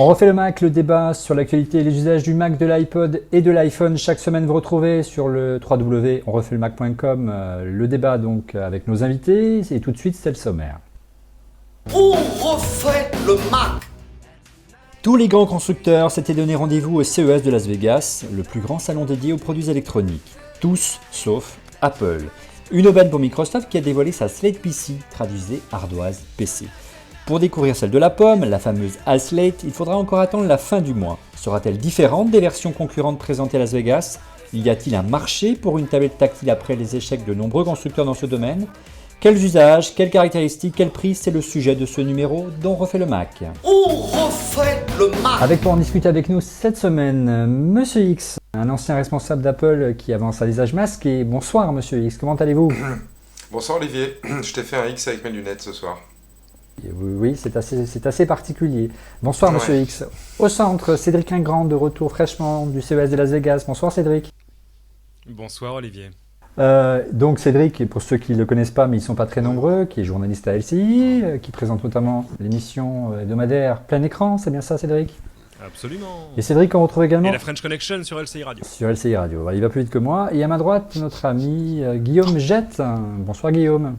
On refait le Mac, le débat sur l'actualité et les usages du Mac, de l'iPod et de l'iPhone. Chaque semaine, vous retrouvez sur le www.onrefaitlemac.com le débat donc avec nos invités. Et tout de suite, c'est le sommaire. On refait le Mac. Tous les grands constructeurs s'étaient donné rendez-vous au CES de Las Vegas, le plus grand salon dédié aux produits électroniques. Tous, sauf Apple. Une aubaine pour Microsoft qui a dévoilé sa Slate PC, traduisée ardoise PC. Pour découvrir celle de la pomme, la fameuse Al Slate, il faudra encore attendre la fin du mois. Sera-t-elle différente des versions concurrentes présentées à Las Vegas ? Y a-t-il un marché pour une tablette tactile après les échecs de nombreux constructeurs dans ce domaine ? Quels usages, quelles caractéristiques, quel prix ? C'est le sujet de ce numéro dont refait le Mac. On refait le Mac. Avec pour en discuter avec nous cette semaine, Monsieur X, un ancien responsable d'Apple qui avance à visage masqué. Bonsoir Monsieur X, comment allez-vous ? Bonsoir Olivier, je t'ai fait un X avec mes lunettes ce soir. Oui, c'est assez particulier. Bonsoir Monsieur Ouais. X. Au centre, Cédric Ingrand de retour fraîchement du CES de Las Vegas. Bonsoir Cédric. Bonsoir Olivier. Donc Cédric, pour ceux qui ne le connaissent pas mais ils ne sont pas très nombreux, qui est journaliste à LCI, qui présente notamment l'émission hebdomadaire Plein Écran, c'est bien ça Cédric ? Absolument. Et Cédric on retrouve également Et la French Connection sur LCI Radio. sur LCI Radio. Voilà, il va plus vite que moi. Et à ma droite, notre ami Guillaume Jette. Bonsoir Guillaume.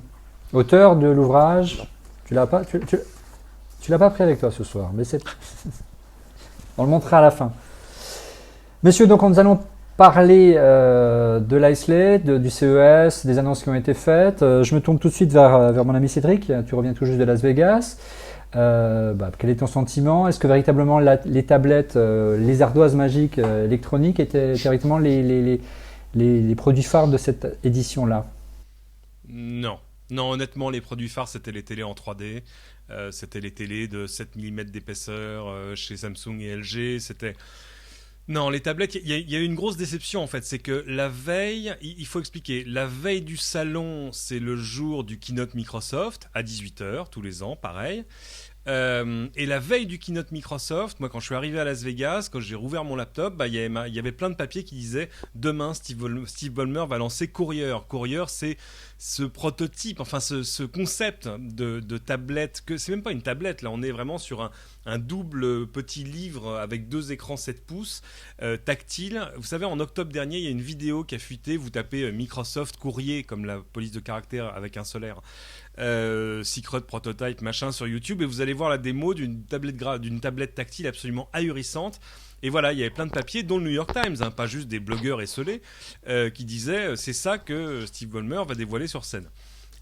Auteur de l'ouvrage. Tu l'as pas pris avec toi ce soir, mais on le montrera à la fin. Messieurs, donc nous allons parler de l'iSlate, du CES, des annonces qui ont été faites. Je me tourne tout de suite vers mon ami Cédric. Tu reviens tout juste de Las Vegas. Quel est ton sentiment ? Est-ce que véritablement les tablettes, les ardoises magiques électroniques étaient véritablement les produits phares de cette édition-là ? Non, honnêtement, les produits phares, c'était les télés en 3D. C'était les télés de 7 mm d'épaisseur chez Samsung et LG. Non, les tablettes, il y a eu une grosse déception en fait. C'est que la veille, il faut expliquer, la veille du salon, c'est le jour du keynote Microsoft, à 18h, tous les ans, pareil. Et la veille du keynote Microsoft, moi quand je suis arrivé à Las Vegas, quand j'ai rouvert mon laptop, il y avait plein de papiers qui disaient demain Steve Ballmer va lancer Courier. Courier, c'est ce prototype, enfin ce concept de tablette, que c'est même pas une tablette, là on est vraiment sur un double petit livre avec 2 écrans 7 pouces tactile. Vous savez, en octobre dernier, il y a une vidéo qui a fuité, vous tapez Microsoft Courrier comme la police de caractère avec un solaire. Secret Prototype machin sur YouTube et vous allez voir la démo d'une tablette tactile absolument ahurissante. Et voilà, il y avait plein de papiers, dont le New York Times, pas juste des blogueurs esselés, qui disaient c'est ça que Steve Ballmer va dévoiler sur scène.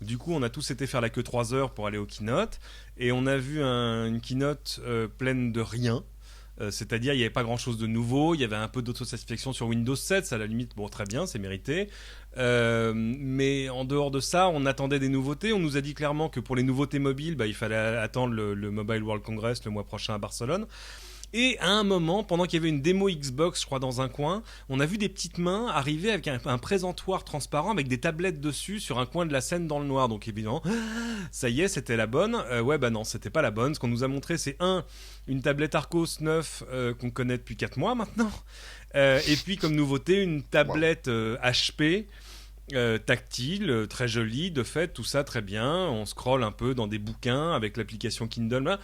Du coup, on a tous été faire la queue 3 heures pour aller au keynote et on a vu une keynote pleine de rien. C'est-à-dire il n'y avait pas grand-chose de nouveau, il y avait un peu d'autosatisfaction sur Windows 7, ça à la limite, bon très bien, c'est mérité. Mais en dehors de ça, on attendait des nouveautés. On nous a dit clairement que pour les nouveautés mobiles, il fallait attendre le Mobile World Congress le mois prochain à Barcelone. Et à un moment, pendant qu'il y avait une démo Xbox, je crois, dans un coin, on a vu des petites mains arriver avec un présentoir transparent avec des tablettes dessus sur un coin de la scène dans le noir. Donc évidemment, ça y est, c'était la bonne. Non, c'était pas la bonne. Ce qu'on nous a montré, c'est une tablette Arcos 9 qu'on connaît depuis 4 mois maintenant. Et puis comme nouveauté, une tablette HP tactile, très jolie, de fait, tout ça très bien. On scrolle un peu dans des bouquins avec l'application Kindle là.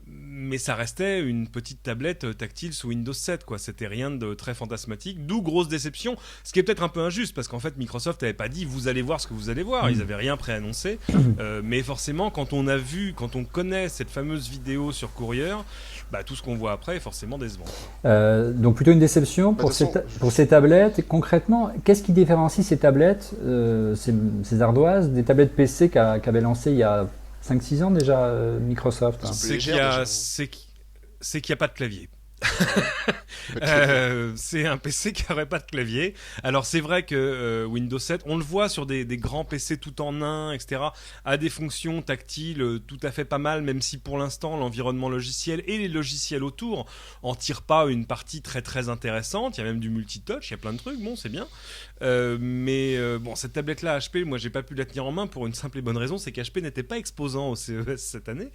Mais ça restait une petite tablette tactile sous Windows 7, quoi. C'était rien de très fantasmatique, d'où grosse déception, ce qui est peut-être un peu injuste, parce qu'en fait Microsoft n'avait pas dit vous allez voir ce que vous allez voir, ils n'avaient rien préannoncé, mais forcément quand on connaît cette fameuse vidéo sur Courier, tout ce qu'on voit après est forcément décevant. Donc plutôt une déception pour ces tablettes. Concrètement, qu'est-ce qui différencie ces tablettes, ces ardoises, des tablettes PC qu'avait lancé il y a 5-6 ans déjà Microsoft. C'est qu'il n'y a pas de clavier. C'est un PC qui n'aurait pas de clavier. Alors c'est vrai que Windows 7, on le voit sur des grands PC tout en un, etc., a des fonctions tactiles tout à fait pas mal, même si pour l'instant l'environnement logiciel et les logiciels autour en tirent pas une partie très très intéressante. Il y a même du multitouch, il y a plein de trucs, bon c'est bien. Cette tablette là HP, moi j'ai pas pu la tenir en main pour une simple et bonne raison, c'est qu'HP n'était pas exposant au CES cette année.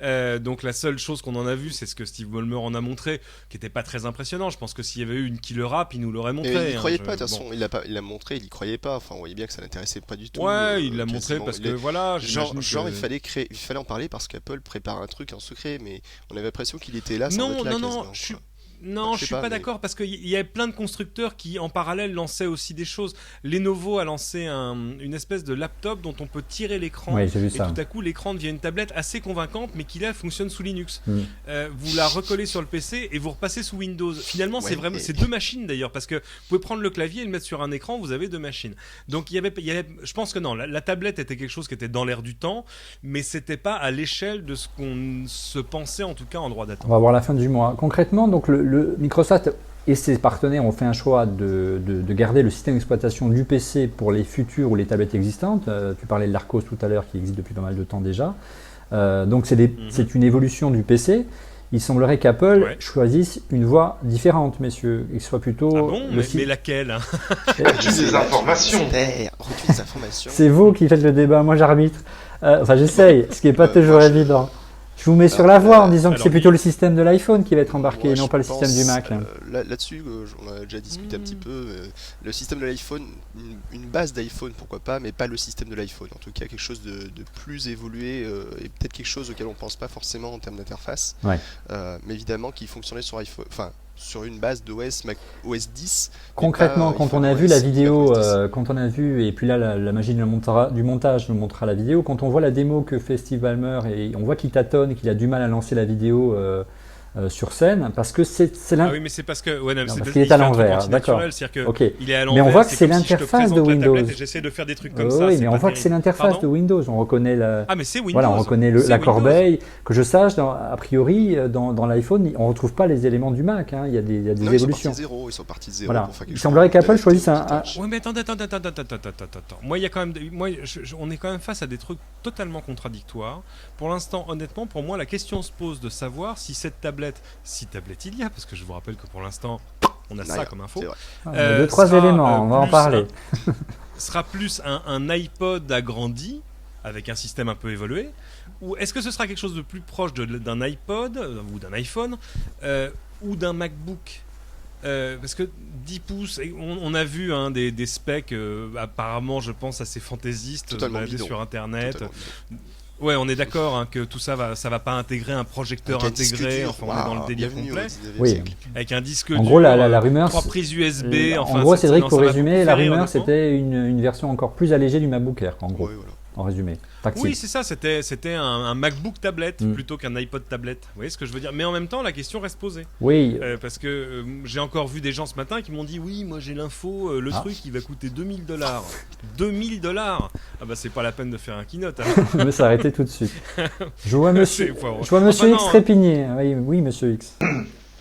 Donc la seule chose qu'on en a vu, c'est ce que Steve Ballmer en a montré, qui était pas très impressionnant. Je pense que s'il y avait eu une killer app, il nous l'aurait Et montré. il y croyait pas, de toute Bon. façon, il l'a montré, il y croyait pas. Enfin, on voyait bien que ça l'intéressait pas du tout. Ouais, il l'a montré quasiment. parce que voilà, j'imagine Genre, que- il fallait en parler parce qu'Apple prépare un truc en secret, mais on avait l'impression qu'il était là sans Non, être là non, non, quasiment, je suis. quoi. Non, Je je sais suis pas, pas mais- d'accord parce qu'il y a plein de constructeurs qui, en parallèle, lançaient aussi des choses. Lenovo a lancé une espèce de laptop dont on peut tirer l'écran. Oui, j'ai vu Et ça. tout à coup, l'écran devient une tablette assez convaincante, mais qui là fonctionne sous Linux. Mm. Vous la recollez sur le PC et vous repassez sous Windows. Finalement, Ouais, c'est vraiment, et- c'est deux machines d'ailleurs, parce que vous pouvez prendre le clavier et le mettre sur un écran, vous avez deux machines. Donc je pense que non, la tablette était quelque chose qui était dans l'air du temps, mais c'était pas à l'échelle de ce qu'on se pensait en tout cas en droit On d'attente. va voir la fin du mois. Concrètement, donc le Microsoft et ses partenaires ont fait un choix de garder le système d'exploitation du PC pour les futures ou les tablettes existantes. Tu parlais de l'Arcos tout à l'heure qui existe depuis pas mal de temps déjà. Donc c'est une évolution du PC. Il semblerait qu'Apple Ouais. choisisse une voie différente, messieurs, et que ce soit plutôt Ah bon, le mais laquelle hein? As-tu des informations Retweet des informations. C'est vous qui faites le débat, moi j'arbitre. Enfin j'essaye, ce qui n'est pas toujours moi, évident. Je vous mets sur la voie en disant que alors, c'est plutôt le système de l'iPhone qui va être embarqué, Moi, non je pas le système du pense, Mac. Là. Là-dessus, on a déjà discuté un petit peu. Le système de l'iPhone, une base d'iPhone, pourquoi pas, mais pas le système de l'iPhone. En tout cas, quelque chose de plus évolué et peut-être quelque chose auquel on pense pas forcément en termes d'interface. Ouais. Mais évidemment, qui fonctionnait sur iPhone, enfin sur une base d'OS Mac OS 10. Concrètement, pas, quand on iPhone a vu OS, la vidéo, Mac OS 10. quand on a vu, et puis là la magie du montage nous montrera la vidéo, quand on voit la démo que fait Steve Ballmer et on voit qu'il tâtonne et qu'il a du mal à lancer la vidéo sur scène, parce que c'est Ah oui, mais c'est parce que ouais, non, Non, c'est parce il qu'il est fait à un truc l'envers, antinaturel, d'accord. c'est-à-dire que Ok. il est à Mais l'envers. on voit que c'est comme si je te l'interface de présente la tablette Windows. et j'essaie de faire des trucs comme ça. Oui, c'est mais on pas voit que c'est terrible. l'interface Pardon de Windows. On reconnaît la. Ah mais c'est Windows. Voilà, on reconnaît C'est la Windows. corbeille. Que je sache, a priori, dans l'iPhone, on ne retrouve pas les éléments du Mac. Hein. Il y a des Non, évolutions. ils sont partis de zéro Voilà. pour faire Il quelque chose semblerait qu'Apple d'adapté choisisse aux un- tâches. Ouais, mais attends. Moi, il y a quand même, on est quand même face à des trucs totalement contradictoires. Pour l'instant, honnêtement, pour moi, la question se pose de savoir si cette tablette, si tablette il y a, parce que je vous rappelle que pour l'instant, on a ça Rien, comme info. c'est vrai. Il y a deux, trois sera, éléments, on va en plus parler. Sera plus un iPod agrandi avec un système un peu évolué, ou est-ce que ce sera quelque chose de plus proche d'un iPod ou d'un iPhone ou d'un MacBook? Parce que 10 pouces, et on a vu des specs apparemment, je pense, assez fantaisistes Totalement baladés bidon. sur Internet. Totalement. Ouais, on est d'accord que tout ça va pas intégrer un projecteur Avec un disque intégré. dur, Enfin, on est dans le waouh, délire bienvenue au complet. 19e Oui. siècle. Avec un disque En dur, gros, la rumeur. 3 prises USB. En Enfin, gros, ça- Cédric, non, pour ça m'a résumer, beaucoup la fait rire, rumeur, honnêtement. c'était une version encore plus allégée du MacBook Air, en gros, Ouais, voilà. en résumé. Tactile. Oui, c'est ça, c'était un MacBook tablette Mm. plutôt qu'un iPod tablette. Vous voyez ce que je veux dire? Mais en même temps, la question reste posée. Oui, Parce que j'ai encore vu des gens ce matin qui m'ont dit oui, moi j'ai l'info, le Ah. truc il va coûter $2000. $2000. Ah bah c'est pas la peine de faire un keynote. Hein. je vais s'arrêter tout de suite. Je vois monsieur, C'est fort. je vois monsieur Enfin, X non. trépigner. Oui, oui, monsieur X.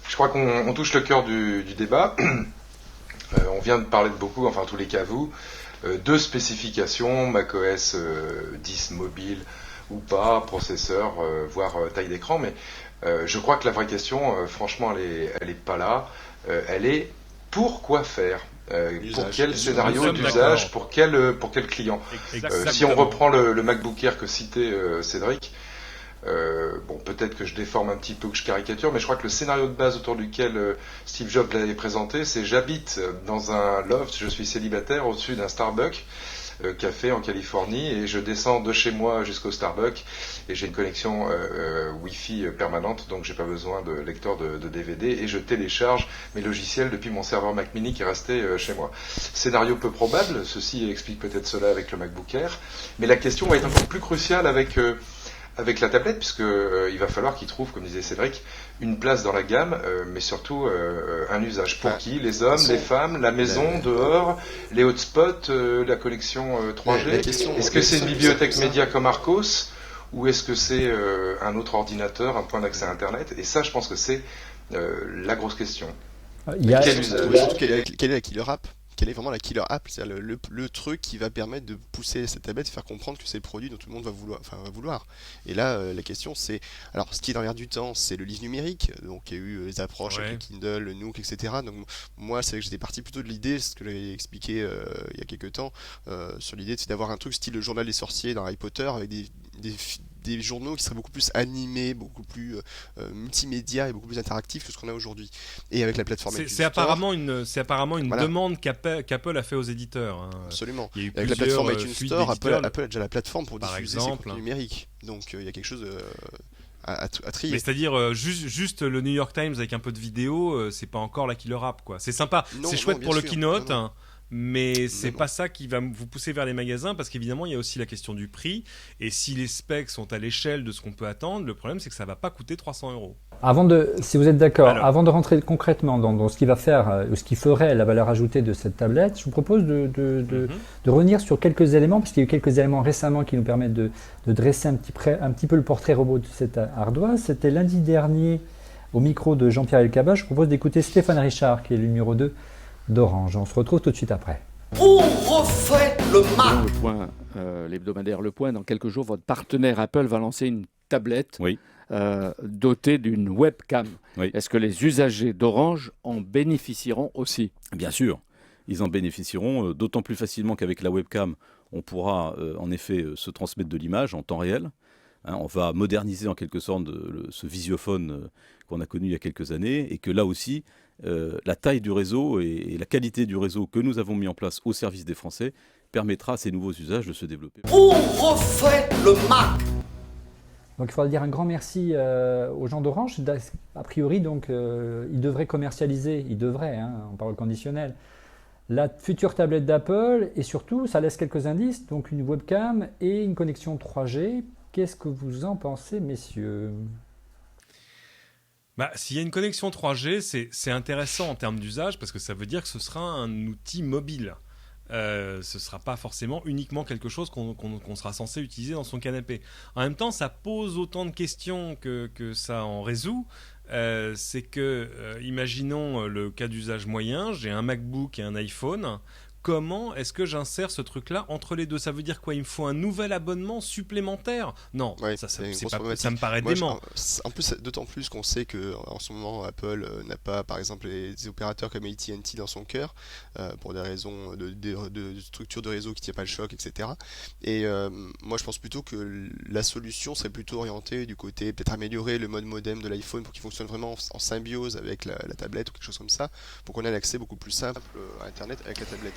Je crois qu'on touche le cœur du débat. On vient de parler de beaucoup, enfin en tous les cas vous, deux spécifications, macOS 10 mobile ou pas, processeur, voire taille d'écran, mais je crois que la vraie question, franchement, elle est pas là. Elle est pourquoi faire pour L'usage. quel Nous scénario sommes d'usage, d'accord. pour quel client. Exactement. Si on reprend le MacBook Air que citait Cédric, bon, peut-être que je déforme un petit peu, que je caricature, mais je crois que le scénario de base autour duquel Steve Jobs l'avait présenté, c'est j'habite dans un loft, je suis célibataire au-dessus d'un Starbucks, café en Californie, et je descends de chez moi jusqu'au Starbucks, et j'ai une connexion Wi-Fi permanente, donc j'ai pas besoin de lecteur de DVD, et je télécharge mes logiciels depuis mon serveur Mac Mini qui est resté chez moi. Scénario peu probable, ceci explique peut-être cela avec le MacBook Air, mais la question va être encore plus cruciale avec la tablette, puisque il va falloir qu'il trouve, comme disait Cédric, une place dans la gamme, mais surtout un usage. Pour Ah, qui? Les hommes, façon, les femmes, la maison, dehors, les hotspots, la connexion 3G. La question- Est-ce que c'est une ça- bibliothèque ça- média comme Arcos, ou est-ce que c'est un autre ordinateur, un point d'accès à Internet? Et ça, je pense que c'est la grosse question. Il y a, Quel usage? Surtout quelle est la killer app? Quelle est vraiment la killer app? C'est-à-dire le truc qui va permettre de pousser cette tablette et faire comprendre que c'est le produit dont tout le monde va vouloir. Et là, la question c'est... Alors, ce qui est dans l'air du temps, c'est le livre numérique. Donc, il y a eu les approches Ouais. avec le Kindle, le Nook, etc. Donc, moi, c'est vrai que j'étais parti plutôt de l'idée, ce que j'avais expliqué il y a quelques temps, sur l'idée c'est d'avoir un truc style le journal des sorciers dans Harry Potter, avec des des journaux qui seraient beaucoup plus animés, beaucoup plus multimédia et beaucoup plus interactifs que ce qu'on a aujourd'hui. Et avec la plateforme iTunes C'est Store, apparemment une Voilà. demande qu'Apple a fait aux éditeurs. Hein. absolument. Il y a eu Avec la plusieurs plateforme iTunes fuites Store, d'éditeurs. Apple a déjà la plateforme pour par diffuser exemple. ses contenus numériques. Donc il y a quelque chose à trier. Mais c'est-à-dire juste le New York Times avec un peu de vidéo, c'est pas encore la killer app quoi. C'est sympa, Non, c'est chouette non, pour le bien sûr. keynote, Non, non. hein, mais c'est Non, pas ça qui va vous pousser vers les magasins parce qu'évidemment il y a aussi la question du prix et si les specs sont à l'échelle de ce qu'on peut attendre, le problème c'est que ça va pas coûter 300 €. Si vous êtes d'accord, Alors. avant de rentrer concrètement dans ce qui va faire, ou ce qui ferait la valeur ajoutée de cette tablette, je vous propose de revenir sur quelques éléments, parce qu'il y a eu quelques éléments récemment qui nous permettent de dresser un petit peu le portrait robot de cette ardoise. C'était lundi dernier, au micro de Jean-Pierre Elkabbach. Je vous propose d'écouter Stéphane Richard, qui est le numéro 2 d'Orange. On se retrouve tout de suite après. On refait le Mac. Selon le point, l'hebdomadaire Le Point, dans quelques jours, votre partenaire Apple va lancer une tablette Oui. dotée d'une webcam. Oui. Est-ce que les usagers d'Orange en bénéficieront aussi? Bien sûr, ils en bénéficieront d'autant plus facilement qu'avec la webcam, on pourra en effet se transmettre de l'image en temps réel. Hein, on va moderniser en quelque sorte ce visiophone qu'on a connu il y a quelques années et que là aussi, la taille du réseau et la qualité du réseau que nous avons mis en place au service des Français permettra à ces nouveaux usages de se développer. On refait le Mac. Donc il faudra dire un grand merci aux gens d'Orange. A priori, donc, ils devraient commercialiser, en parole conditionnelle, la future tablette d'Apple et surtout, ça laisse quelques indices, donc une webcam et une connexion 3G. Qu'est-ce que vous en pensez, messieurs? Bah, s'il y a une connexion 3G, c'est intéressant en termes d'usage parce que ça veut dire que ce sera un outil mobile. Ce ne sera pas forcément uniquement quelque chose qu'on sera censé utiliser dans son canapé. En même temps, ça pose autant de questions que ça en résout. C'est que, imaginons le cas d'usage moyen, j'ai un MacBook et un iPhone. Comment est-ce que j'insère ce truc-là entre les deux? Ça veut dire quoi? Il me faut un nouvel abonnement supplémentaire? Non, Ouais, ça c'est une c'est grosse pas, problématique. ça me paraît Moi, dément. en plus, d'autant plus qu'on sait que en ce moment, Apple n'a pas, par exemple, des opérateurs comme AT&T dans son cœur, pour des raisons de structure de réseau qui ne tient pas le choc, etc. Et moi, je pense plutôt que la solution serait plutôt orientée du côté, peut-être améliorer le mode modem de l'iPhone pour qu'il fonctionne vraiment en symbiose avec la tablette ou quelque chose comme ça, pour qu'on ait un accès beaucoup plus simple à Internet avec la tablette.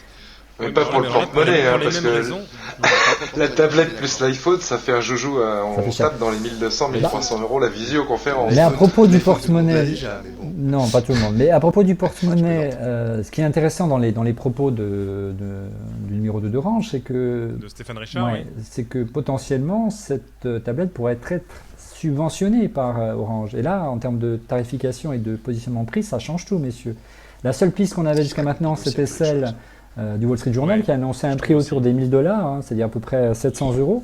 Mais pas pour le porte-monnaie, pour hein, les parce mêmes que raisons. la tablette plus l'iPhone, ça fait un joujou, Ça on fait cher. tape dans les 1200, 1300 € la visioconférence. Mais à propos du porte-monnaie, Déjà, mais bon. non, pas tout le monde. Mais à propos du porte-monnaie, ce qui est intéressant dans les propos du numéro 2 d'Orange, c'est que, De Stéphane Richard, ouais, oui. c'est que potentiellement cette tablette pourrait être subventionnée par Orange. Et là, en termes de tarification et de positionnement prix, ça change tout, messieurs. La seule piste qu'on avait jusqu'à maintenant, Oui, c'est c'était une bonne celle du Wall Street Journal Ouais, qui a annoncé un je prix trouve autour aussi. des 1000 $, hein, c'est-à-dire à peu près 700 €.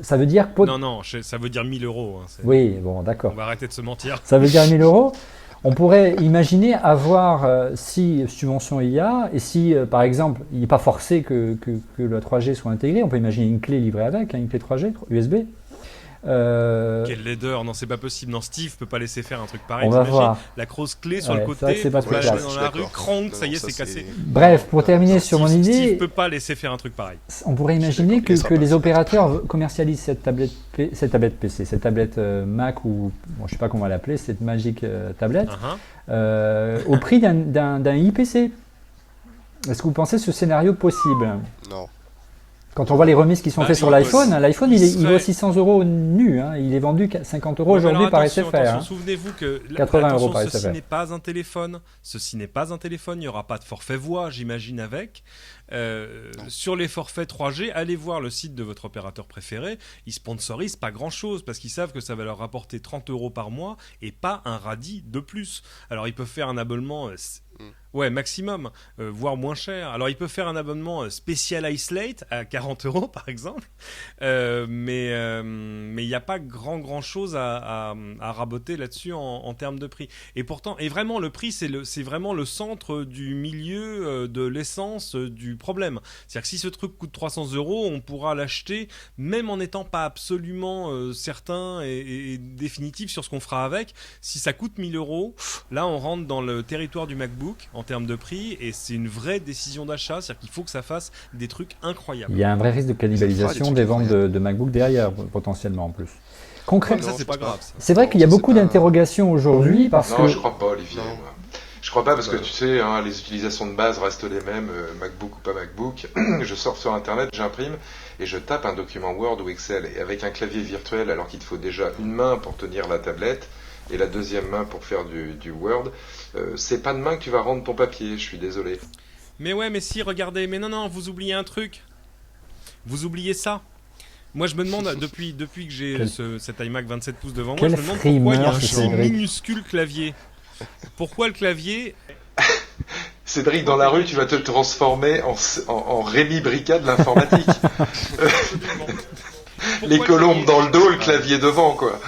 Ça veut dire... Non, ça veut dire 1000 €. Hein, Oui, bon, on d'accord. va arrêter de se mentir. Ça veut dire 1000 €. On pourrait imaginer avoir, si subvention il y a, et si par exemple il n'est pas forcé que la 3G soit intégrée, on peut imaginer une clé livrée avec, hein, une clé 3G, USB. Quel laideur, non c'est pas possible, non Steve peut pas laisser faire un truc pareil. On va t'imagines voir. La grosse clé sur Ouais, le c'est vrai côté, que c'est pas pour très la classe. dans Je la suis rue, d'accord. cronk, ça y est Non, c'est ça, cassé. Bref, pour terminer sur mon Steve idée, peut pas laisser faire un truc pareil. on pourrait Je suis imaginer d'accord, il sera que pas les laissé opérateurs commercialisent cette tablette PC, cette tablette Mac ou bon, je sais pas comment on va l'appeler, cette Magic tablette, au prix d'un IPC. Est-ce que vous pensez ce scénario possible? Non. Quand on voit les remises qui sont Bah, faites sur il- l'iPhone, l'iPhone il serait- vaut 600 € nu, hein, il est vendu 50 € Ouais, mais aujourd'hui alors, par attention, SFR. attention, hein. souvenez-vous que 80 € attention, par ceci SFR. n'est pas un téléphone. Ceci n'est pas un téléphone. Il n'y aura pas de forfait voix, j'imagine, avec. Sur les forfaits 3G, allez voir le site de votre opérateur préféré. Ils sponsorisent pas grand-chose parce qu'ils savent que ça va leur rapporter 30 € par mois et pas un radis de plus. Alors ils peuvent faire un abonnement. Ouais, maximum, voire moins cher. Alors, ils peuvent faire un abonnement spécial iSlate à 40 € par exemple, mais il n'y a pas grand chose à raboter là-dessus en termes de prix. Et pourtant, et vraiment, le prix, c'est vraiment le centre du milieu de l'essence du problème. C'est-à-dire que si ce truc coûte 300 €, on pourra l'acheter même en n'étant pas absolument certain et définitif sur ce qu'on fera avec. Si ça coûte 1000 €, là on rentre dans le territoire du MacBook en termes de prix et c'est une vraie décision d'achat, c'est-à-dire qu'il faut que ça fasse des trucs incroyables. Il y a un vrai risque de cannibalisation des ventes de MacBook derrière, potentiellement en plus. Concrètement, Ça c'est pas grave. Ça. c'est vrai qu'il y a beaucoup d'interrogations aujourd'hui parce Non, que je crois pas, Olivier. Moi. Je crois pas parce que tu sais, hein, les utilisations de base restent les mêmes, MacBook ou pas MacBook. Je sors sur Internet, j'imprime et je tape un document Word ou Excel. Et avec un clavier virtuel, alors qu'il te faut déjà une main pour tenir la tablette et la deuxième main pour faire du Word, c'est pas de main que tu vas rendre ton papier, je suis désolé. Mais ouais, mais si, regardez, mais non, vous oubliez un truc. Vous oubliez ça. Moi, je me demande, depuis que j'ai cet iMac 27 pouces devant moi, je me demande pourquoi il y a un si minuscule clavier. Pourquoi le clavier... Cédric, dans la rue, tu vas te transformer en Rémi Brica de l'informatique. Les colombes dans le dos, le clavier devant, quoi.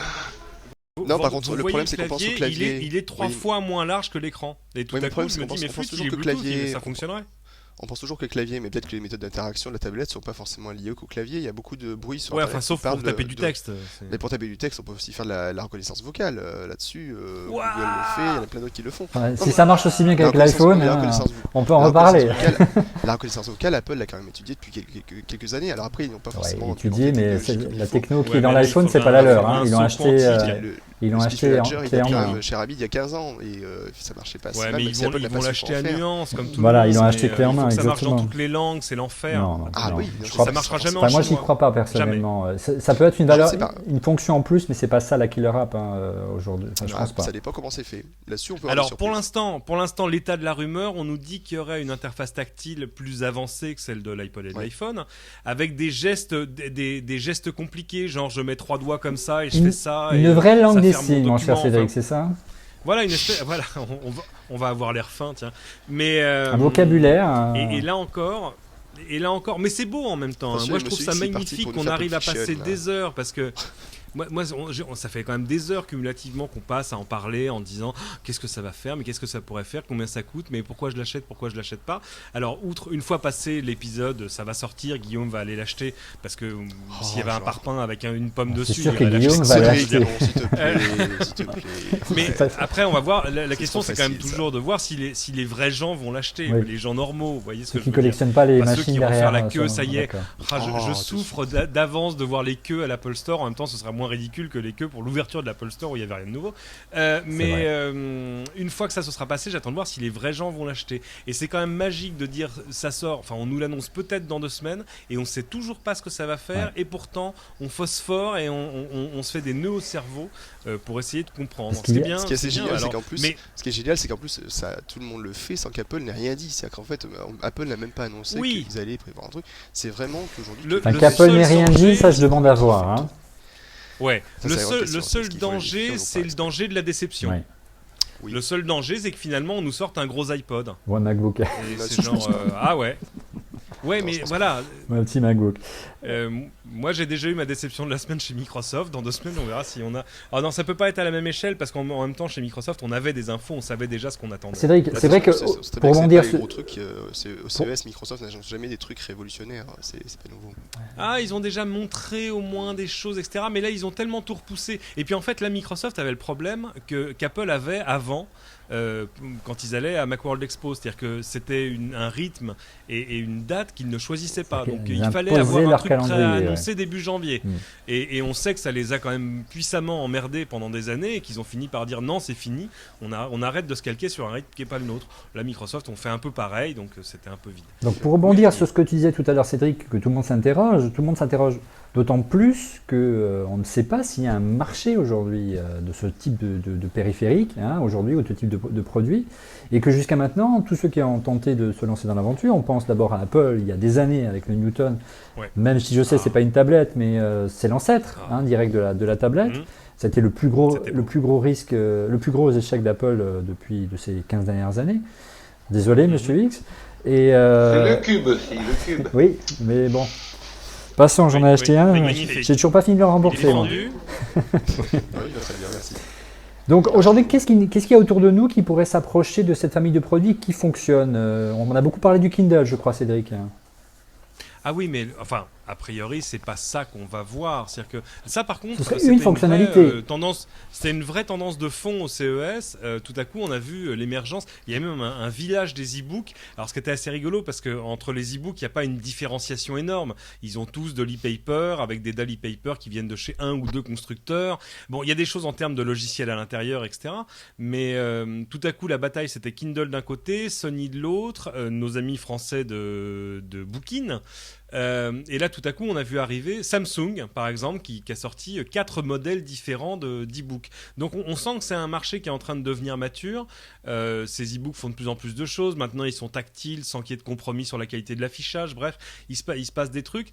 Non, par contre, le problème, c'est qu'on pense au clavier. Il est 3 fois moins large que l'écran. Et tout à coup, je me dis, mais flûte, il est Bluetooth, ça fonctionnerait. On pense toujours que le clavier, mais peut-être que les méthodes d'interaction de la tablette sont pas forcément liées qu'au clavier. Il y a beaucoup de bruit sur Internet. Ouais, enfin, sauf pour taper du texte. Mais pour taper du texte, on peut aussi faire de la reconnaissance vocale là-dessus. Google le fait, il y en a plein d'autres qui le font. Ouais, si ça marche aussi bien qu'avec l'iPhone, on peut en reparler. La reconnaissance vocale, Apple l'a quand même étudiée depuis quelques années. Alors après, ils n'ont pas forcément étudié, mais la techno qui est dans l'iPhone, c'est pas la leur. Ils l'ont acheté. Ils l'ont acheté en main. Chez Rabbit il y a 15 ans et ça marchait pas. Ouais, mais ils vont l'acheter à nuance comme tout le monde. Voilà, ils l'ont acheté clé en main. Ça marche dans toutes les langues, c'est l'enfer. Non, oui, ça marchera jamais en chinois. Moi, j'y crois pas personnellement. Ça peut être une valeur, une fonction en plus, mais c'est pas ça la killer app aujourd'hui. Enfin, je pense pas. Ça dépend comment c'est fait. Là-dessus, on peut. Alors pour l'instant, l'état de la rumeur, on nous dit qu'il y aurait une interface tactile plus avancée que celle de l'iPod et de l'iPhone, avec des gestes compliqués, genre je mets 3 doigts comme ça et je fais ça. Une vraie langue des signes, mon cher Cédric, c'est ça ? Voilà, voilà, on va avoir l'air fin, tiens. Mais un vocabulaire. Et là encore, mais c'est beau en même temps. Moi, je trouve ça magnifique qu'on arrive à passer des heures parce que. Moi, ça fait quand même des heures cumulativement qu'on passe à en parler en disant qu'est-ce que ça va faire, mais qu'est-ce que ça pourrait faire, combien ça coûte, mais pourquoi je l'achète pas. Alors, une fois passé l'épisode, ça va sortir, Guillaume va aller l'acheter parce que s'il y avait un parpaing avec une pomme dessus, c'est sûr que Guillaume va l'acheter. S'il te plaît. Mais après, on va voir. La question, c'est quand même toujours de voir si les vrais gens vont l'acheter, les gens normaux. Vous voyez ce que je veux dire ? Qui collectionnent pas les machines ceux qui derrière. vont faire la queue, ça y est. Je souffre d'avance de voir les queues à l'Apple Store. En même temps, ce sera moins ridicule que les queues pour l'ouverture de l'Apple Store où il n'y avait rien de nouveau. Mais une fois que ça se sera passé, j'attends de voir si les vrais gens vont l'acheter. Et c'est quand même magique de dire ça sort, enfin on nous l'annonce peut-être dans 2 semaines et on sait toujours pas ce que ça va faire et pourtant on phosphore et on se fait des nœuds au cerveau pour essayer de comprendre. Ce qui est génial, c'est qu'en plus ça, tout le monde le fait sans qu'Apple n'ait rien dit. C'est-à-dire qu'en fait Apple n'a même pas annoncé qu'ils allaient prévoir un truc. C'est vraiment qu'aujourd'hui... qu'Apple n'ait rien dit, ça je demande à voir. Hein. Ouais, le seul danger, c'est le danger de la déception. Ouais. Oui. Le seul danger, c'est que finalement, on nous sorte un gros iPod. Ou un MacBook. Et c'est genre, ah ouais. Ouais, non, mais voilà. Un petit MacBook. Moi, j'ai déjà eu ma déception de la semaine chez Microsoft. Dans 2 semaines, on verra si on a. Alors non, ça peut pas être à la même échelle parce qu'en même temps, chez Microsoft, on avait des infos, on savait déjà ce qu'on attendait. Cédric, c'est vrai que pour rebondir sur au CES, Microsoft n'agence jamais des trucs révolutionnaires. C'est pas nouveau. Ah, ils ont déjà montré au moins des choses, etc. Mais là, ils ont tellement tout repoussé. Et puis en fait, là, Microsoft avait le problème qu'Apple avait avant. Quand ils allaient à Macworld Expo, c'est-à-dire que c'était un rythme et une date qu'ils ne choisissaient pas. Donc il fallait avoir un truc prêt à annoncer début janvier. Et on sait que ça les a quand même puissamment emmerdés pendant des années et qu'ils ont fini par dire non, c'est fini, on arrête de se calquer sur un rythme qui n'est pas le nôtre. Là, Microsoft, on fait un peu pareil, donc c'était un peu vide. Donc pour rebondir sur ce que tu disais tout à l'heure, Cédric, que tout le monde s'interroge d'autant plus qu'on ne sait pas s'il y a un marché aujourd'hui de ce type de périphérique, aujourd'hui, ou de ce type de produit, et que jusqu'à maintenant, tous ceux qui ont tenté de se lancer dans l'aventure, on pense d'abord à Apple il y a des années avec le Newton, même si je sais c'est pas une tablette, mais c'est l'ancêtre direct de la tablette. C'était le plus gros risque, le plus gros échec d'Apple depuis de ces 15 dernières années. Désolé, Monsieur X. Et le cube aussi, le cube. Oui, mais bon. Passons, j'en ai acheté un. J'ai toujours pas fini de le rembourser. Il est vendu. Oui, très bien, merci. Donc aujourd'hui, qu'est-ce qu'il y a autour de nous qui pourrait s'approcher de cette famille de produits qui fonctionne? On a beaucoup parlé du Kindle, je crois, Cédric. Ah oui, mais enfin, a priori, c'est pas ça qu'on va voir. C'est-à-dire que ça, par contre, Ce serait c'était une fonctionnalité. vraie, tendance. C'était une vraie tendance de fond au CES. Tout à coup, on a vu l'émergence. Il y a même un village des e-books. Alors, ce qui était assez rigolo, parce que entre les e-books, il n'y a pas une différenciation énorme. Ils ont tous de l'e-paper avec des dalles e-paper qui viennent de chez un ou deux constructeurs. Bon, il y a des choses en termes de logiciels à l'intérieur, etc. Mais tout à coup, la bataille, c'était Kindle d'un côté, Sony de l'autre, nos amis français de Bookin. Et là, tout à coup, on a vu arriver Samsung, par exemple, qui a sorti 4 modèles différents d'e-book. Donc, on sent que c'est un marché qui est en train de devenir mature. Ces e-books font de plus en plus de choses. Maintenant, ils sont tactiles, sans qu'il y ait de compromis sur la qualité de l'affichage. Bref, il se passe des trucs.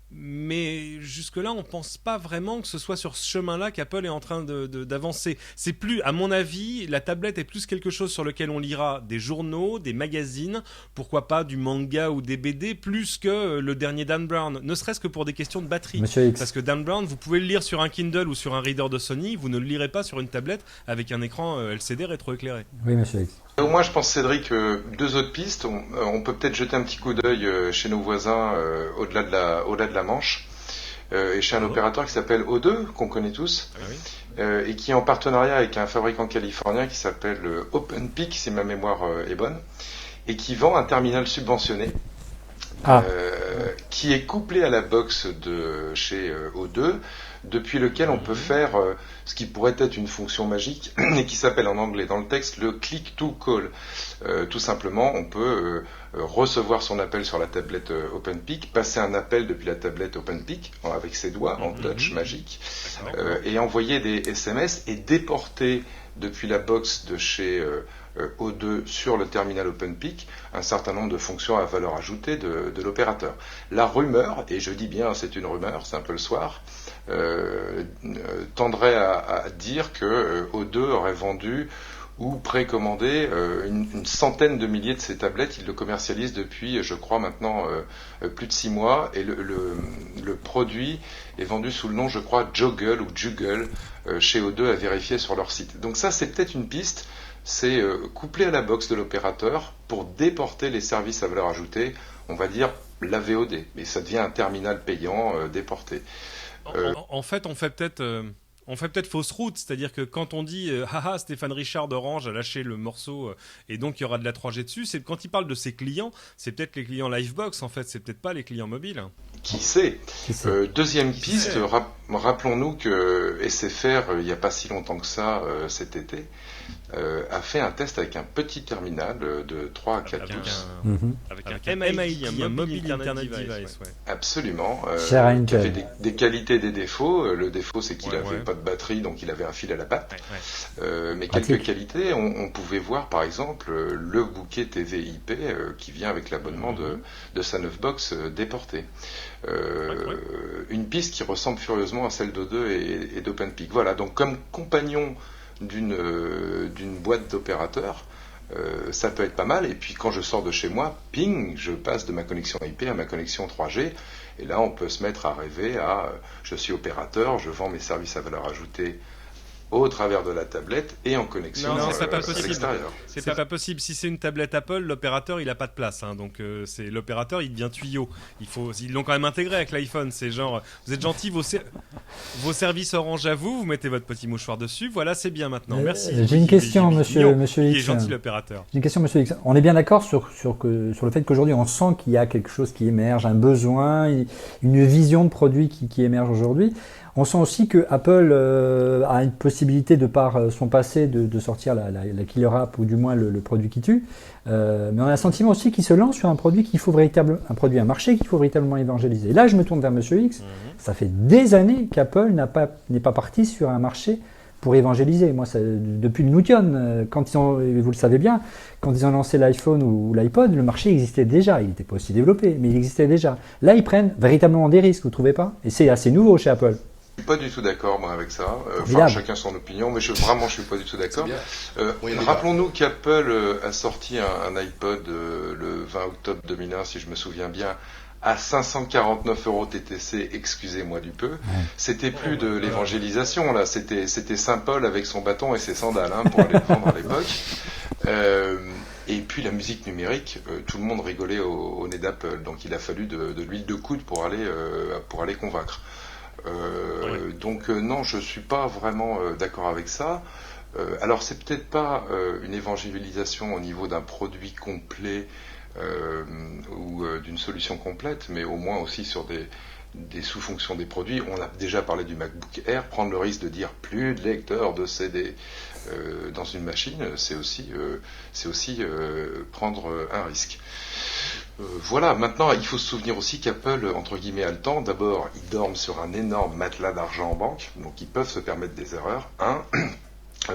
Mais jusque-là, on ne pense pas vraiment que ce soit sur ce chemin-là qu'Apple est en train d'avancer. C'est plus, à mon avis, la tablette est plus quelque chose sur lequel on lira des journaux, des magazines, pourquoi pas du manga ou des BD, plus que le dernier Dan Brown, ne serait-ce que pour des questions de batterie. Monsieur X. Parce que Dan Brown, vous pouvez le lire sur un Kindle ou sur un reader de Sony, vous ne le lirez pas sur une tablette avec un écran LCD rétroéclairé. Oui, monsieur X. Au moins, je pense, Cédric, deux autres pistes. On peut peut-être jeter un petit coup d'œil chez nos voisins au-delà de la Manche, et chez un opérateur qui s'appelle O2, qu'on connaît tous, et qui est en partenariat avec un fabricant californien qui s'appelle OpenPeak, si ma mémoire est bonne, et qui vend un terminal subventionné. Qui est couplé à la box de chez O2, depuis lequel on peut faire ce qui pourrait être une fonction magique et qui s'appelle en anglais dans le texte le click to call. Tout simplement, on peut recevoir son appel sur la tablette OpenPeak, passer un appel depuis la tablette OpenPeak avec ses doigts en touch magique, et envoyer des SMS et déporter depuis la box de chez O2 sur le terminal OpenPeak un certain nombre de fonctions à valeur ajoutée de l'opérateur. La rumeur, et je dis bien c'est une rumeur, c'est un peu le soir, tendrait à dire que O2 aurait vendu ou précommandé une centaine de milliers de ces tablettes. Il le commercialise depuis, je crois, maintenant plus de 6 mois, et le produit est vendu sous le nom, je crois, Joggle ou Juggle, chez O2, à vérifier sur leur site. Donc ça, c'est peut-être une piste, c'est couplé à la box de l'opérateur pour déporter les services à valeur ajoutée, on va dire la VOD, mais ça devient un terminal payant déporté. En fait, on fait peut-être fausse route, c'est-à-dire que quand on dit haha, Stéphane Richard d'Orange a lâché le morceau et donc il y aura de la 3G dessus, c'est quand il parle de ses clients, c'est peut-être les clients Livebox en fait, c'est peut-être pas les clients mobiles. Qui sait. Deuxième piste, rappelons-nous que SFR, il n'y a pas si longtemps que ça, cet été, a fait un test avec un petit terminal de 3 à 4 pouces. Avec un MID, un Mobile Internet Device. Absolument. Qui avait des qualités et des défauts. Le défaut, c'est qu'il n'avait pas de batterie, donc il avait un fil à la patte. Mais quelques qualités, on pouvait voir par exemple le bouquet TV IP qui vient avec l'abonnement de sa 9 box déporté. Une piste qui ressemble furieusement à celle d'O2 et d'OpenPeak. Voilà, donc comme compagnon d'une boîte d'opérateurs, ça peut être pas mal. Et puis quand je sors de chez moi, ping, je passe de ma connexion IP à ma connexion 3G, et là on peut se mettre à rêver à je suis opérateur, je vends mes services à valeur ajoutée au travers de la tablette et en connexion c'est pas possible. à l'extérieur. C'est pas possible. Si c'est une tablette Apple, l'opérateur il a pas de place. Donc c'est l'opérateur, il devient tuyau. Ils l'ont quand même intégré avec l'iPhone. C'est genre, vous êtes gentil, vos services Orange à vous mettez votre petit mouchoir dessus. Voilà, c'est bien maintenant. Merci. J'ai une question, monsieur X. Il est gentil l'opérateur. J'ai une question, monsieur X. On est bien d'accord sur le fait qu'aujourd'hui on sent qu'il y a quelque chose qui émerge, un besoin, une vision de produit qui émerge aujourd'hui. On sent aussi que Apple a une possibilité, de par son passé, de sortir la killer app, ou du moins le produit qui tue. Mais on a le sentiment aussi qu'il se lance sur un produit un marché qu'il faut véritablement évangéliser. Et là, je me tourne vers Monsieur X. Ça fait des années qu'Apple n'est pas parti sur un marché pour évangéliser. Moi, depuis le Newton, vous le savez bien, quand ils ont lancé l'iPhone ou l'iPod, le marché existait déjà. Il n'était pas aussi développé, mais il existait déjà. Là, ils prennent véritablement des risques, vous ne trouvez pas? Et c'est assez nouveau chez Apple. Je suis pas du tout d'accord moi avec ça. Chacun son opinion, mais je suis pas du tout d'accord. Rappelons-nous qu'Apple a sorti un iPod le 20 octobre 2001, si je me souviens bien, à 549 € TTC, excusez-moi du peu. C'était plus de l'évangélisation, là, c'était Saint Paul avec son bâton et ses sandales, hein, pour aller le vendre à l'époque. Et puis la musique numérique, tout le monde rigolait au nez d'Apple, donc il a fallu de l'huile de coude pour aller convaincre. Donc non, je suis pas vraiment d'accord avec ça. Alors c'est peut-être pas une évangélisation au niveau d'un produit complet ou d'une solution complète, mais au moins aussi sur des sous-fonctions des produits. On a déjà parlé du MacBook Air, prendre le risque de dire plus de lecteur de CD dans une machine, c'est aussi prendre un risque. Voilà, maintenant il faut se souvenir aussi qu'Apple, entre guillemets, a le temps. D'abord, ils dorment sur un énorme matelas d'argent en banque, donc ils peuvent se permettre des erreurs.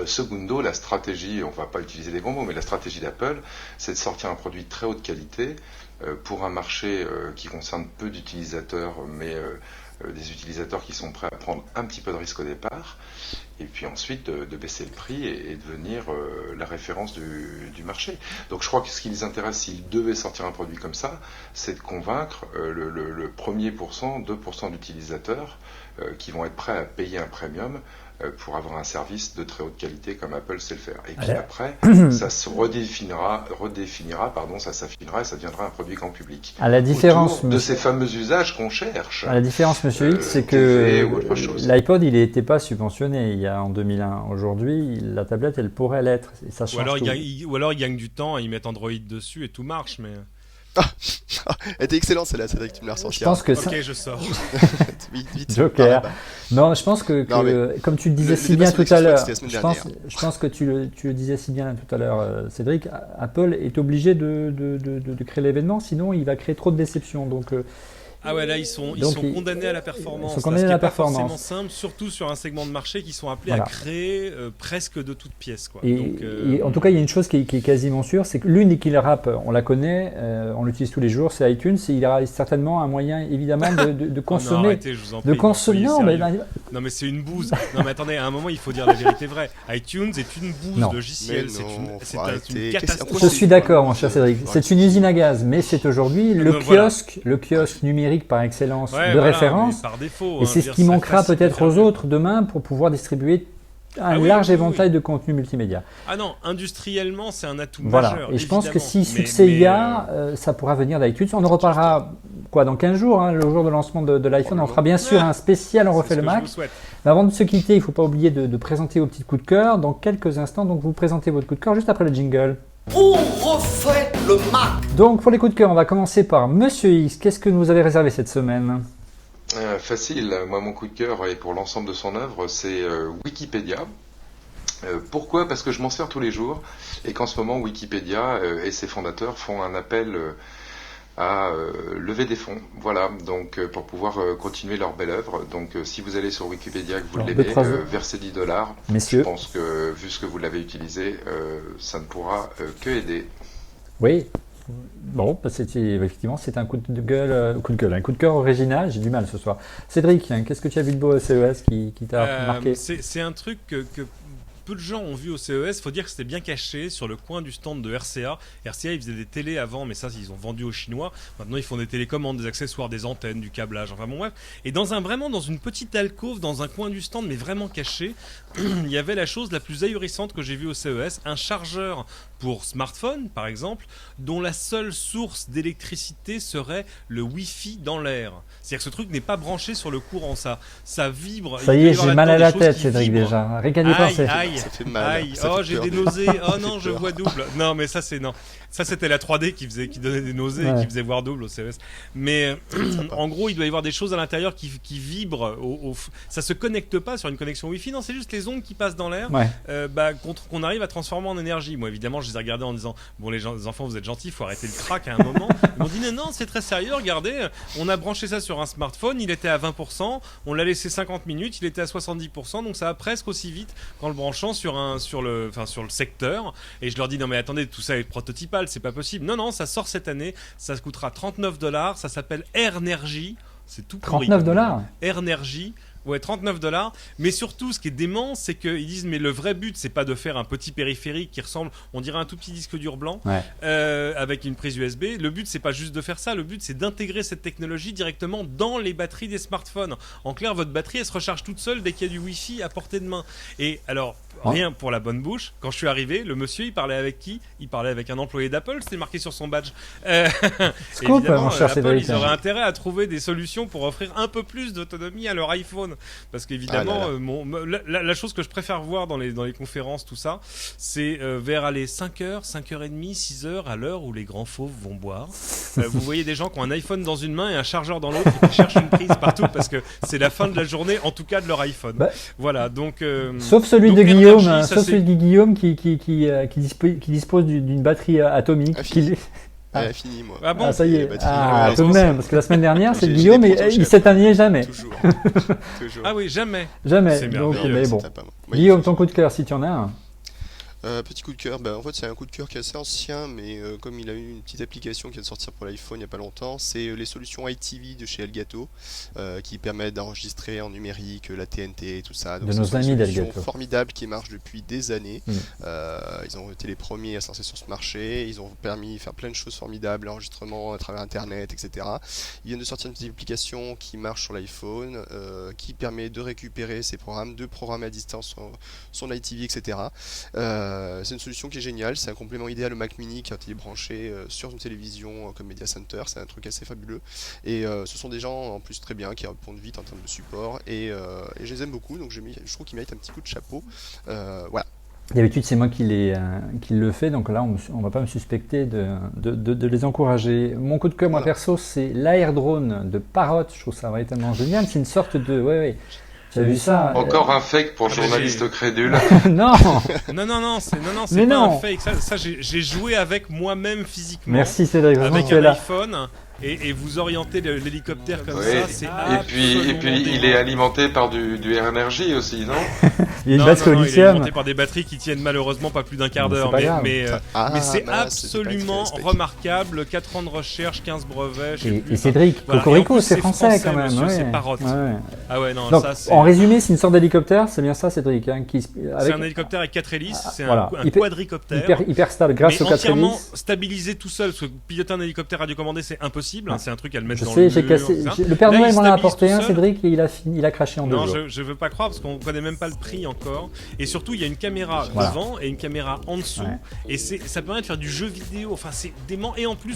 Secundo, la stratégie, on va pas utiliser les bons mots, mais la stratégie d'Apple, c'est de sortir un produit de très haute qualité pour un marché qui concerne peu d'utilisateurs, mais des utilisateurs qui sont prêts à prendre un petit peu de risque au départ, et puis ensuite de baisser le prix et devenir la référence du marché. Donc je crois que ce qui les intéresse, s'ils devaient sortir un produit comme ça, c'est de convaincre le premier 2% d'utilisateurs qui vont être prêts à payer un premium pour avoir un service de très haute qualité comme Apple sait le faire. Et puis après, ça se redéfinira, ça s'affinera et ça deviendra un produit grand public. À la différence de ces fameux usages qu'on cherche. À la différence, Monsieur X, c'est que l'iPod, il n'était pas subventionné en 2001. Aujourd'hui, la tablette, elle pourrait l'être. Et ça change ou alors, il gagne du temps, ils mettent Android dessus et tout marche, mais... Elle était excellente celle-là, c'est vrai que tu me l'as ressorti. Je pense que ok, je sors. vite, Joker. Non, je pense que comme tu le disais si bien tout à l'heure, je pense que tu le disais si bien tout à l'heure, Cédric, Apple est obligé de créer l'événement, sinon il va créer trop de déceptions. Donc ah ouais, là ils sont condamnés à la performance. Ils sont condamnés à la performance. C'est pas forcément simple, surtout sur un segment de marché qui sont appelés à créer presque de toutes pièces, quoi. Et en tout cas, il y a une chose qui est quasiment sûre, c'est que l'une des killer apps, on la connaît, on l'utilise tous les jours, c'est iTunes. Et il y aura certainement un moyen, évidemment, de consommer. Non, arrêtez, je vous en prie, non, mais c'est une bouse. Non, mais attendez, à un moment, il faut dire la vérité vraie. iTunes est une bouse logicielle. C'est une catastrophe. Je suis d'accord, mon cher Cédric. C'est une usine à gaz, mais c'est aujourd'hui le kiosque numérique par excellence de référence, par défaut, et c'est ce qui manquera peut-être aux autres demain pour pouvoir distribuer un large éventail de contenu multimédia. Ah non, industriellement, c'est un atout majeur. Et je pense que si succès il y a, ça pourra venir d'iTunes. On en reparlera dans 15 jours, le jour de lancement de l'iPhone. On fera bien sûr un spécial, on refait le Mac. Mais avant de se quitter, il ne faut pas oublier de présenter vos petits coups de cœur. Dans quelques instants, donc vous présentez votre coup de cœur juste après le jingle. On refait le Mac. Donc pour les coups de cœur, on va commencer par Monsieur X. Qu'est-ce que vous avez réservé cette semaine ? Facile. Moi, mon coup de cœur, et pour l'ensemble de son œuvre, c'est Wikipédia. Pourquoi ? Parce que je m'en sers tous les jours et qu'en ce moment, Wikipédia et ses fondateurs font un appel à lever des fonds. Voilà, donc pour pouvoir continuer leur belle œuvre. Donc si vous allez sur Wikipédia, que vous l'aimez, versez $10. Messieurs. Je pense que vu ce que vous l'avez utilisé, ça ne pourra que aider. Oui. Bon, effectivement, c'est un coup de gueule, un coup de cœur original. J'ai du mal ce soir. Cédric, qu'est-ce que tu as vu de beau au CES qui t'a marqué ? C'est un truc que peu de gens ont vu au CES. Il faut dire que c'était bien caché sur le coin du stand de RCA. RCA, ils faisaient des télés avant, mais ça, ils ont vendu aux Chinois. Maintenant, ils font des télécommandes, des accessoires, des antennes, du câblage. Enfin bon, bref. Et vraiment dans une petite alcôve, dans un coin du stand, mais vraiment caché, il y avait la chose la plus ahurissante que j'ai vue au CES, un chargeur pour smartphone, par exemple, dont la seule source d'électricité serait le Wi-Fi dans l'air. C'est-à-dire que ce truc n'est pas branché sur le courant, ça vibre. Ça y est, j'ai mal à la tête, Cédric, déjà. Rien qu'à y penser. Ça fait mal. J'ai des nausées. Oh non, je vois double. Non, mais ça, c'est non. Ça, c'était la 3D qui donnait des nausées et qui faisait voir double au CES. Mais en gros, il doit y avoir des choses à l'intérieur qui vibrent. Ça se connecte pas sur une connexion Wi-Fi. Non, c'est juste les ondes qui passent dans l'air qu'on arrive à transformer en énergie. Moi, évidemment, je les ai regardés en disant bon, les enfants, vous êtes gentils, il faut arrêter le crack à un moment. Ils m'ont dit non, c'est très sérieux. Regardez, on a branché ça sur un smartphone, il était à 20%. On l'a laissé 50 minutes, il était à 70%. Donc ça va presque aussi vite qu'en le branchant sur le secteur. Et je leur dis non, mais attendez, tout ça est prototypal. C'est pas possible. Non, ça sort cette année. Ça coûtera $39. Ça s'appelle Airnergy. C'est tout pourri. $39 Airnergy. Ouais, $39. Mais surtout, ce qui est dément, c'est qu'ils disent mais le vrai but, c'est pas de faire un petit périphérique qui ressemble, on dirait un tout petit disque dur blanc avec une prise USB. Le but, c'est pas juste de faire ça. Le but, c'est d'intégrer cette technologie directement dans les batteries des smartphones. En clair, votre batterie, elle se recharge toute seule dès qu'il y a du Wi-Fi à portée de main. Et alors, rien pour la bonne bouche. Quand je suis arrivé, le monsieur, il parlait avec qui ? Il parlait avec un employé d'Apple. C'était marqué sur son badge. Scoop, mon cher Apple, Cédric. ils auraient intérêt à trouver des solutions pour offrir un peu plus d'autonomie à leur iPhone. Parce qu'évidemment, la chose que je préfère voir dans les conférences, tout ça, c'est vers les 5h, 5h30, 6h, à l'heure où les grands fauves vont boire. Vous voyez des gens qui ont un iPhone dans une main et un chargeur dans l'autre et qui cherchent une prise partout parce que c'est la fin de la journée, en tout cas de leur iPhone. Voilà, donc... sauf celui donc de Guillaume, l'énergie, sauf celui de Guillaume qui dispose d'une batterie atomique. Elle a fini, moi. Ah bon, ça y est. batterie, Tout de même, parce que la semaine dernière, c'est J'ai Guillaume des et protochefs. il s'éteignait jamais. Toujours. Toujours. Ah oui, jamais. Jamais. C'est Donc, merveilleux, mais bon. C'est pas mal. Oui, Guillaume, ton coup de cœur, si tu en as un. Petit coup de cœur, en fait c'est un coup de cœur qui est assez ancien, mais comme il a eu une petite application qui vient de sortir pour l'iPhone il n'y a pas longtemps, c'est les solutions iTV de chez Elgato qui permettent d'enregistrer en numérique la TNT et tout ça. Donc, De nos amis une d'Elgato. solution formidable qui marche depuis des années. Ils ont été les premiers à se lancer sur ce marché, ils ont permis de faire plein de choses formidables, l'enregistrement à travers Internet, etc. Ils viennent de sortir une petite application qui marche sur l'iPhone, qui permet de récupérer ses programmes, de programmer à distance son iTV, etc. C'est une solution qui est géniale, c'est un complément idéal au Mac Mini quand il est branché sur une télévision comme Media Center, c'est un truc assez fabuleux. Et ce sont des gens en plus très bien qui répondent vite en termes de support et je les aime beaucoup, donc je trouve qu'ils méritent un petit coup de chapeau. Voilà. D'habitude, c'est moi qui le fais, donc là, on ne va pas me suspecter de les encourager. Mon coup de cœur, moi perso, c'est l'Air Drone de Parrot. Je trouve ça véritablement génial. C'est une sorte de... Ouais. J'ai vu ça. Encore un fake pour journaliste crédule. Non. Non, c'est Mais pas non. un fake. Ça j'ai joué avec moi-même physiquement. Merci Cédric, vraiment Avec tu es un là. iPhone. Et vous orientez l'hélicoptère comme Oui. ça, c'est Et puis il est alimenté par du Air-Energy aussi, non? Il y a une non, batterie au il est lithium. alimenté par des batteries qui tiennent malheureusement pas plus d'un quart Mais c'est d'heure. pas grave. Mais c'est mince, absolument c'était pas remarquable. 4 ans de recherche, 15 brevets. je sais plus. Et Cédric, Voilà. Cocorico, Et en plus, c'est français quand même. monsieur, Ouais. c'est Parrot. Ouais. Ah ouais, non, Donc, ça c'est. en résumé, c'est une sorte d'hélicoptère, c'est bien ça Cédric C'est un hélicoptère avec 4 hélices, c'est voilà. un quadricoptère. hyper stable grâce mais aux 4 entièrement hélices. stabilisé tout seul, parce que piloter un hélicoptère radiocommandé c'est impossible, Ouais. c'est un truc à le mettre Je dans sais, le j'ai mur, cassé. tout ça. Le Père Là, Noël il m'en a stabilise apporté tout un, seul. Cédric, et il a craché en 2 Non, jours. je veux pas croire parce qu'on connaît même pas le prix encore. Et surtout, il y a une caméra Voilà. devant et une caméra en dessous. Ouais. Et ça permet de faire du jeu vidéo. Enfin, c'est dément. Et en plus,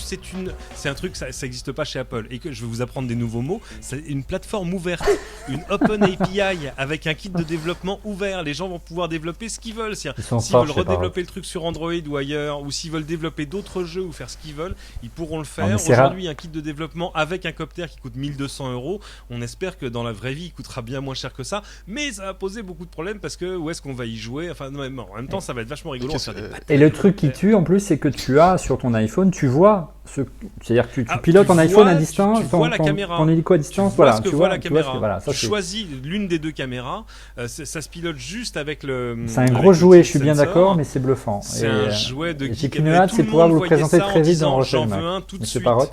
c'est un truc, ça existe pas chez Apple. Et que je vais vous apprendre des nouveaux mots. C'est une plateforme ouverte, une Open API avec un kit de développement ouvert. Les gens vont pouvoir développer ce qu'ils veulent. S'ils sont forts veulent chez redévelopper le truc sur Android ou ailleurs, ou s'ils veulent développer d'autres jeux ou faire ce qu'ils veulent, ils pourront le faire. mais c'est Aujourd'hui, un kit de développement avec un copter qui coûte 1200 €. On espère que dans la vraie vie, il coûtera bien moins cher que ça, mais ça va poser beaucoup de problèmes parce que où est-ce qu'on va y jouer? Enfin, non, mais en même temps, ça va être vachement rigolo. On va faire des batailles Et le truc qui tue en plus, c'est que tu as sur ton iPhone, tu vois c'est-à-dire que tu pilotes tu ton iPhone vois- à distance, tu vois la caméra. ton hélico à Tu distance, vois voilà, ce que tu voit vois, la tu vois ce caméra. que- voilà, ça Tu c'est. choisis l'une des deux caméras. Ça se pilote juste avec le. C'est un avec gros le jouet, petit je suis bien sensor. d'accord, mais c'est bluffant. C'est Et, un jouet de j'ai geek. qu'une Et hâte, tout c'est le pouvoir monde vous le voyait présenter ça en très vite disant, dans Refait le j'en Mac. veux un tout de Monsieur suite. Parrot,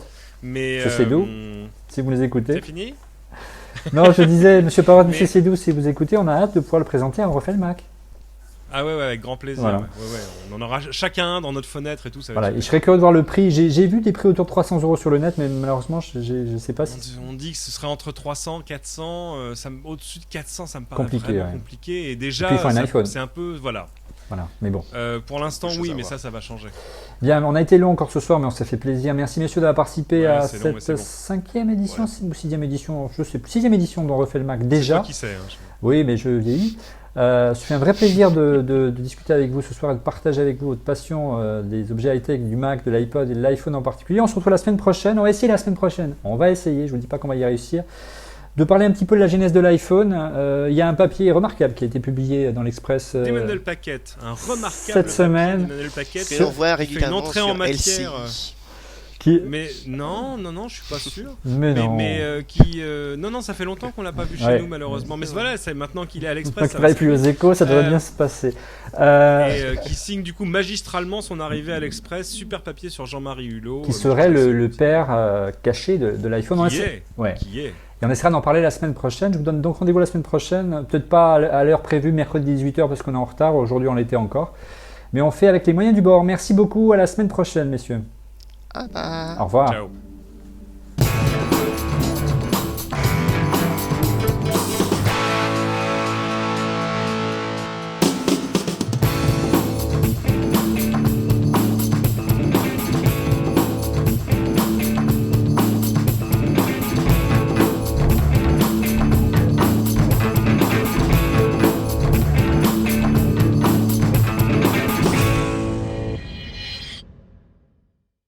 Mais Monsieur Sédou, si vous nous écoutez. c'est fini. Non, je disais, Monsieur Parrot, Mais- Monsieur Sédou, si vous écoutez, on a hâte de pouvoir le présenter en Refait le Mac. Ah ouais, avec grand plaisir. Voilà. Ouais, on en aura chacun un dans notre fenêtre et tout. Ça va Voilà, être et je serais curieux de voir le prix. J'ai vu des prix autour de 300 € sur le net, mais malheureusement, je sais pas si. On dit que ce serait entre 300, 400, au-dessus de 400, ça me paraît Compliqué, vraiment ouais. compliqué. Et Et déjà, puis, il faut un iPhone. c'est un peu, voilà. Voilà, mais bon. Pour l'instant, Quelque chose oui, à mais voir. ça va changer. Bien, on a été long encore ce soir, mais on s'est fait plaisir. Merci messieurs d'avoir participé Ouais, à c'est long, mais cette c'est bon. 5e édition ou 6e édition, je sais plus, 6e édition dont Refait le Mac C'est déjà. toi qui sais. Hein, Oui, mais je vieillis. Ça fait un vrai plaisir de discuter avec vous ce soir et de partager avec vous votre passion des objets high-tech, du Mac, de l'iPod et de l'iPhone en particulier. On se retrouve la semaine prochaine. On va essayer la semaine prochaine. On va essayer, je vous dis pas qu'on va y réussir. De parler un petit peu de la genèse de l'iPhone. Il y a un papier remarquable qui a été publié dans l'Express D'Emmanuel Paquette, un remarquable cette semaine. papier d'Emmanuel Paquette. Et on voit qui fait une régulièrement entrée sur en matière. LCI. qui. Mais non, je suis pas sûr. Mais non. Non, ça fait longtemps qu'on l'a pas vu chez Ouais. nous malheureusement. Mais voilà, c'est maintenant qu'il est à Tant l'Express. qu'il travaille plus aux échos, ça devrait bien se passer. Qui signe du coup magistralement son arrivée à l'Express. Super papier sur Jean-Marie Hulot. Qui serait le père caché de l'iPhone. Qui est. Ouais. Qui est. Et on essaiera d'en parler la semaine prochaine. Je vous donne donc rendez-vous la semaine prochaine. Peut-être pas à l'heure prévue, mercredi 18h, parce qu'on est en retard. Aujourd'hui, on l'était encore. Mais on fait avec les moyens du bord. Merci beaucoup. À la semaine prochaine, messieurs. Ah bah. Au revoir. Ciao.